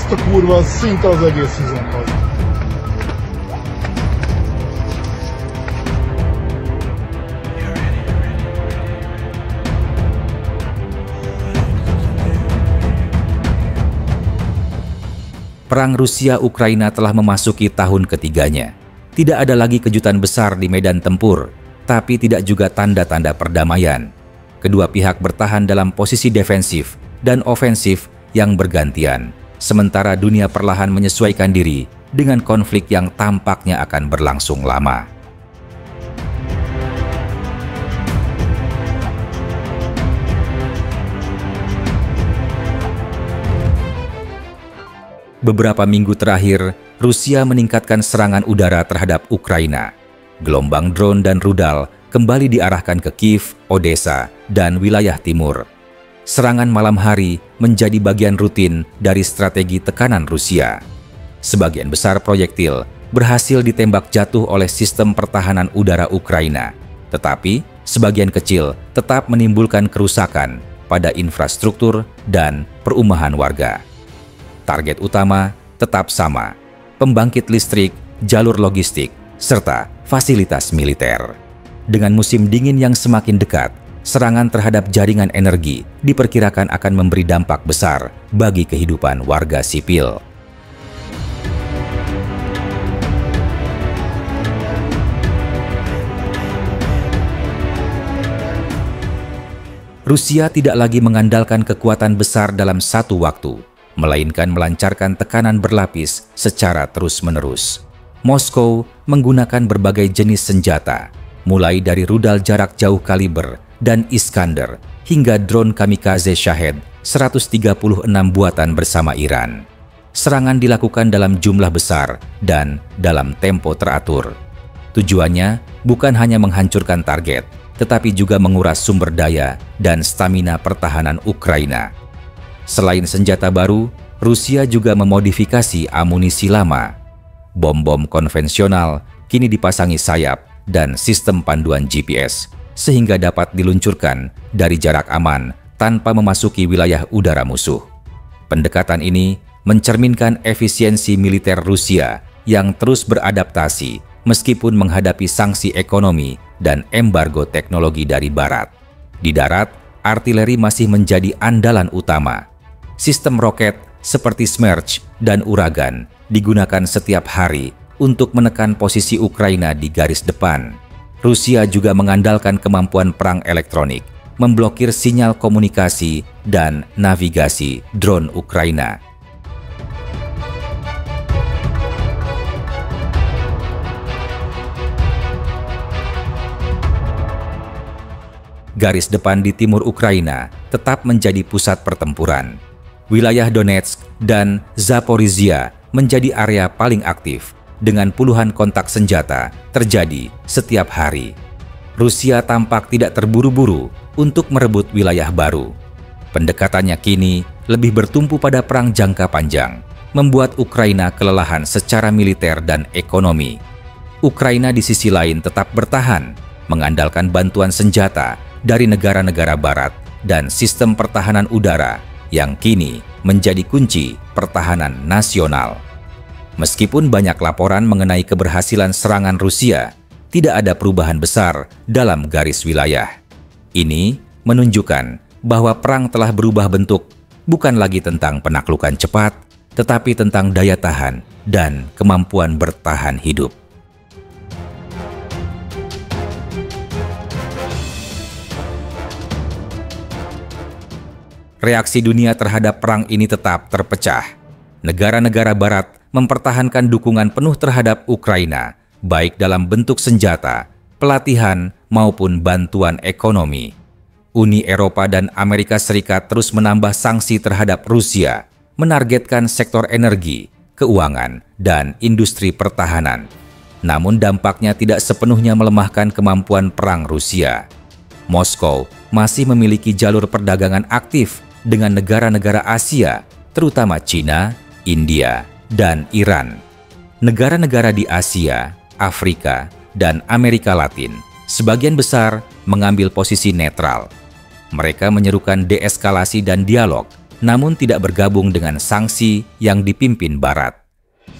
azt a kurva, az szinte az egész szezon az. Perang Rusia-Ukraina telah memasuki tahun ketiganya. Tidak ada lagi kejutan besar di medan tempur, tapi tidak juga tanda-tanda perdamaian. Kedua pihak bertahan dalam posisi defensif dan ofensif yang bergantian, sementara dunia perlahan menyesuaikan diri dengan konflik yang tampaknya akan berlangsung lama. Beberapa minggu terakhir, Rusia meningkatkan serangan udara terhadap Ukraina. Gelombang drone dan rudal kembali diarahkan ke Kiev, Odessa, dan wilayah timur. Serangan malam hari menjadi bagian rutin dari strategi tekanan Rusia. Sebagian besar proyektil berhasil ditembak jatuh oleh sistem pertahanan udara Ukraina, tetapi sebagian kecil tetap menimbulkan kerusakan pada infrastruktur dan perumahan warga. Target utama tetap sama, pembangkit listrik, jalur logistik, serta fasilitas militer. Dengan musim dingin yang semakin dekat, serangan terhadap jaringan energi diperkirakan akan memberi dampak besar bagi kehidupan warga sipil. Rusia tidak lagi mengandalkan kekuatan besar dalam satu waktu, melainkan melancarkan tekanan berlapis secara terus-menerus. Moskow menggunakan berbagai jenis senjata, mulai dari rudal jarak jauh kaliber dan Iskander hingga drone kamikaze Shahed 136 buatan bersama Iran. Serangan dilakukan dalam jumlah besar dan dalam tempo teratur. Tujuannya bukan hanya menghancurkan target, tetapi juga menguras sumber daya dan stamina pertahanan Ukraina. Selain senjata baru, Rusia juga memodifikasi amunisi lama. Bom-bom konvensional kini dipasangi sayap dan sistem panduan GPS, sehingga dapat diluncurkan dari jarak aman tanpa memasuki wilayah udara musuh. Pendekatan ini mencerminkan efisiensi militer Rusia yang terus beradaptasi meskipun menghadapi sanksi ekonomi dan embargo teknologi dari Barat. Di darat, artileri masih menjadi andalan utama. Sistem roket seperti Smerch dan Uragan digunakan setiap hari untuk menekan posisi Ukraina di garis depan. Rusia juga mengandalkan kemampuan perang elektronik, memblokir sinyal komunikasi dan navigasi drone Ukraina. Garis depan di timur Ukraina tetap menjadi pusat pertempuran. Wilayah Donetsk dan Zaporizhia menjadi area paling aktif, dengan puluhan kontak senjata terjadi setiap hari. Rusia tampak tidak terburu-buru untuk merebut wilayah baru. Pendekatannya kini lebih bertumpu pada perang jangka panjang, membuat Ukraina kelelahan secara militer dan ekonomi. Ukraina di sisi lain tetap bertahan, mengandalkan bantuan senjata dari negara-negara Barat dan sistem pertahanan udara yang kini menjadi kunci pertahanan nasional. Meskipun banyak laporan mengenai keberhasilan serangan Rusia, tidak ada perubahan besar dalam garis wilayah. Ini menunjukkan bahwa perang telah berubah bentuk, bukan lagi tentang penaklukan cepat, tetapi tentang daya tahan dan kemampuan bertahan hidup. Reaksi dunia terhadap perang ini tetap terpecah. Negara-negara Barat mempertahankan dukungan penuh terhadap Ukraina, baik dalam bentuk senjata, pelatihan, maupun bantuan ekonomi. Uni Eropa dan Amerika Serikat terus menambah sanksi terhadap Rusia, menargetkan sektor energi, keuangan, dan industri pertahanan. Namun dampaknya tidak sepenuhnya melemahkan kemampuan perang Rusia. Moskow masih memiliki jalur perdagangan aktif dengan negara-negara Asia, terutama Cina, India, dan Iran. Negara-negara di Asia, Afrika, dan Amerika Latin sebagian besar mengambil posisi netral. Mereka menyerukan deeskalasi dan dialog, namun tidak bergabung dengan sanksi yang dipimpin Barat.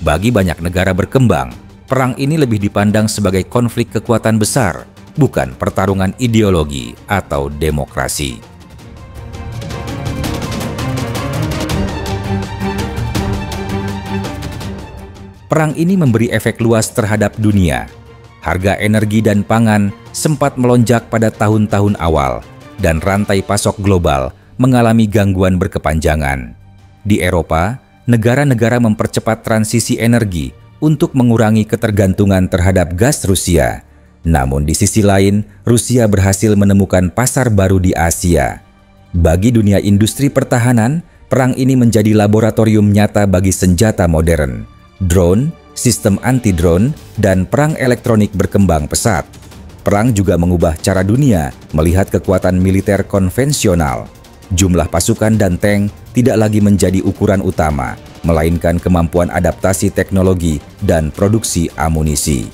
Bagi banyak negara berkembang, perang ini lebih dipandang sebagai konflik kekuatan besar, bukan pertarungan ideologi atau demokrasi. Perang ini memberi efek luas terhadap dunia. Harga energi dan pangan sempat melonjak pada tahun-tahun awal, dan rantai pasok global mengalami gangguan berkepanjangan. Di Eropa, negara-negara mempercepat transisi energi untuk mengurangi ketergantungan terhadap gas Rusia. Namun di sisi lain, Rusia berhasil menemukan pasar baru di Asia. Bagi dunia industri pertahanan, perang ini menjadi laboratorium nyata bagi senjata modern. Drone, sistem anti-drone, dan perang elektronik berkembang pesat. Perang juga mengubah cara dunia melihat kekuatan militer konvensional. Jumlah pasukan dan tank tidak lagi menjadi ukuran utama, melainkan kemampuan adaptasi teknologi dan produksi amunisi.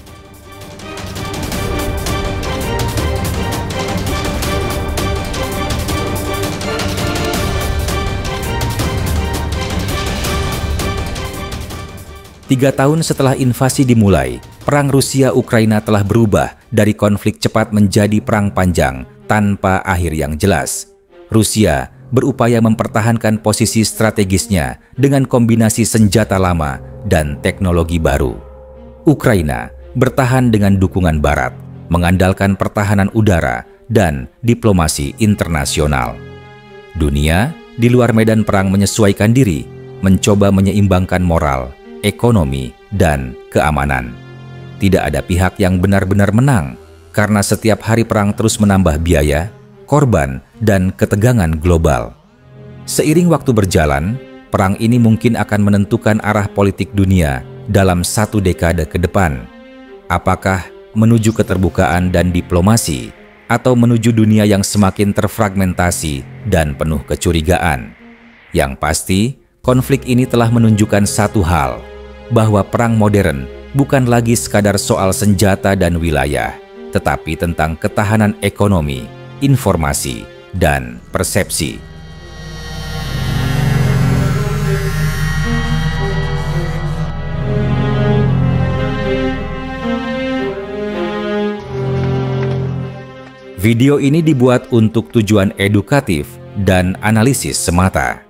Tiga tahun setelah invasi dimulai, perang Rusia-Ukraina telah berubah dari konflik cepat menjadi perang panjang tanpa akhir yang jelas. Rusia berupaya mempertahankan posisi strategisnya dengan kombinasi senjata lama dan teknologi baru. Ukraina bertahan dengan dukungan Barat, mengandalkan pertahanan udara dan diplomasi internasional. Dunia di luar medan perang menyesuaikan diri, mencoba menyeimbangkan moral, ekonomi, dan keamanan. Tidak ada pihak yang benar-benar menang, karena setiap hari perang terus menambah biaya, korban, dan ketegangan global. Seiring waktu berjalan, perang ini mungkin akan menentukan arah politik dunia dalam 1 dekade ke depan. Apakah menuju keterbukaan dan diplomasi, atau menuju dunia yang semakin terfragmentasi dan penuh kecurigaan? Yang pasti, konflik ini telah menunjukkan satu hal, bahwa perang modern bukan lagi sekadar soal senjata dan wilayah, tetapi tentang ketahanan ekonomi, informasi, dan persepsi. Video ini dibuat untuk tujuan edukatif dan analisis semata.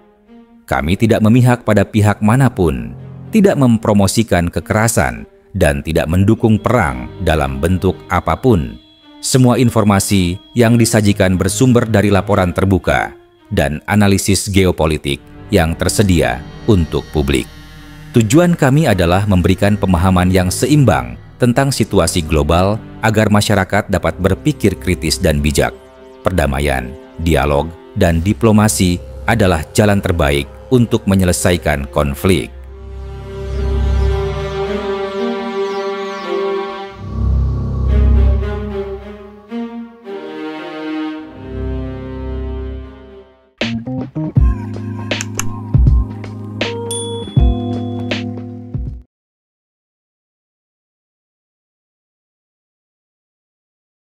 Kami tidak memihak pada pihak manapun, tidak mempromosikan kekerasan, dan tidak mendukung perang dalam bentuk apapun. Semua informasi yang disajikan bersumber dari laporan terbuka dan analisis geopolitik yang tersedia untuk publik. Tujuan kami adalah memberikan pemahaman yang seimbang tentang situasi global agar masyarakat dapat berpikir kritis dan bijak. Perdamaian, dialog, dan diplomasi adalah jalan terbaik untuk menyelesaikan konflik.